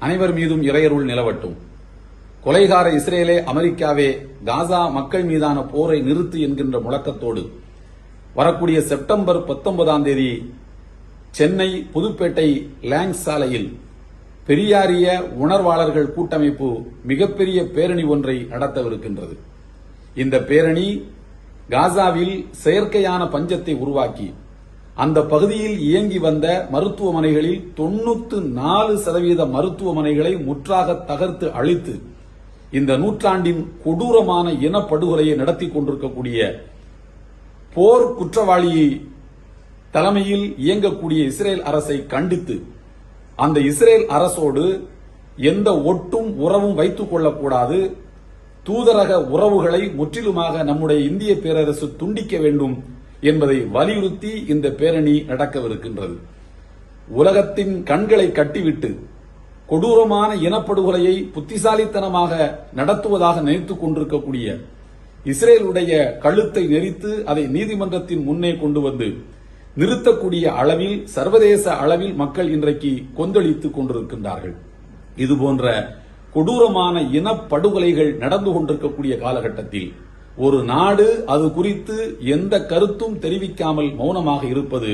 அனைவர் மீதும் இறையருள் நிலவட்டும். கொலைகார இஸ்ரேலே, அமெரிக்காவே, காசா மக்கள் மீதான போரை நிறுத்து என்கின்ற முழக்கத்தோடு வரக்கூடிய செப்டம்பர் 19 சென்னை புதுப்பேட்டை லேங்ஸ் சாலையில் பெரியாரிய உணர்வாளர்கள் கூட்டமைப்பு மிகப்பெரிய பேரணி ஒன்றை நடத்தவிருக்கின்றது. இந்த பேரணி காசாவில் செயற்கையான பஞ்சத்தை உருவாக்கி அந்த பகுதியில் இயங்கி வந்த மருத்துவமனைகளில் 94% மருத்துவமனைகளை முற்றாக தகர்த்து அழித்து இந்த நூற்றாண்டின் கொடூரமான இனப்படுகொலையை நடத்தி கொண்டிருக்கக்கூடிய போர் குற்றவாளி தலைமையில் இயங்கக்கூடிய இஸ்ரேல் அரசை கண்டித்து அந்த இஸ்ரேல் அரசோடு எந்த ஒட்டும் உறவும் வைத்துக் கொள்ளக்கூடாது, தூதரக உறவுகளை முற்றிலுமாக நம்முடைய இந்திய பேரரசு துண்டிக்க வேண்டும் என்பதை வலியுறுத்தி இந்த பேரணி நடக்கவிருக்கின்றது. உலகத்தின் கண்களை கட்டிவிட்டு கொடூரமான இனப்படுகொலையை புத்திசாலித்தனமாக நடத்துவதாக நினைத்துக் கொண்டிருக்கக்கூடிய இஸ்ரேலுடைய கழுத்தை நெரித்து அதை நீதிமன்றத்தின் முன்னே கொண்டு வந்து நிறுத்தக்கூடிய அளவில் சர்வதேச அளவில் மக்கள் இன்றைக்கு கொந்தளித்துக் கொண்டிருக்கின்றார்கள். இதுபோன்ற கொடூரமான இனப்படுகொலைகள் நடந்து கொண்டிருக்கக்கூடிய காலகட்டத்தில் ஒரு நாடு அது குறித்து எந்த கருத்தும் தெரிவிக்காமல் மௌனமாக இருப்பது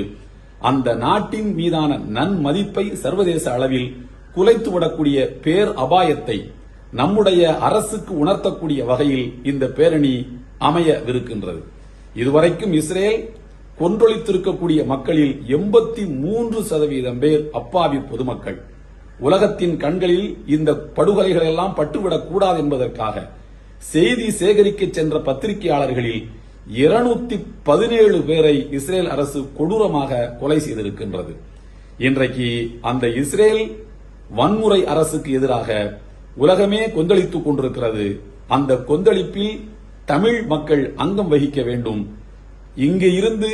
அந்த நாட்டின் மீதான நன்மதிப்பை சர்வதேச அளவில் குலைத்துவிடக்கூடிய பேர் அபாயத்தை நம்முடைய அரசுக்கு உணர்த்தக்கூடிய வகையில் இந்த பேரணி அமையவிருக்கின்றது. இதுவரைக்கும் இஸ்ரேல் கொன்றொழித்திருக்கக்கூடிய மக்களில் 83% பேர் அப்பாவி பொதுமக்கள். உலகத்தின் கண்களில் இந்த படுகொலைகள் எல்லாம் பட்டுவிடக் கூடாது என்பதற்காக செய்தி சேகரிக்க சென்ற பத்திரிகையாளர்களில் 217 பேரை இஸ்ரேல் அரசு கொடூரமாக கொலை செய்திருக்கின்றது. இன்றைக்கு அந்த இஸ்ரேல் வன்முறை அரசுக்கு எதிராக உலகமே கொந்தளித்துக் கொண்டிருக்கிறது. அந்த கொந்தளிப்பில் தமிழ் மக்கள் அங்கம் வகிக்க வேண்டும். இங்கு இருந்து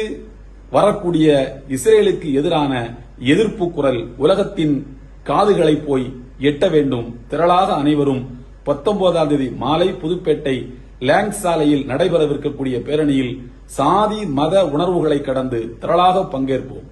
வரக்கூடிய இஸ்ரேலுக்கு எதிரான எதிர்ப்பு குரல் உலகத்தின் காதுகளை போய் எட்ட வேண்டும். திரளாக அனைவரும் 19 மாலை புதுப்பேட்டை லேங்ஸ் சாலையில் நடைபெறவிருக்கக்கூடிய பேரணியில் சாதி மத உணர்வுகளை கடந்து திரளாக பங்கேற்போம்.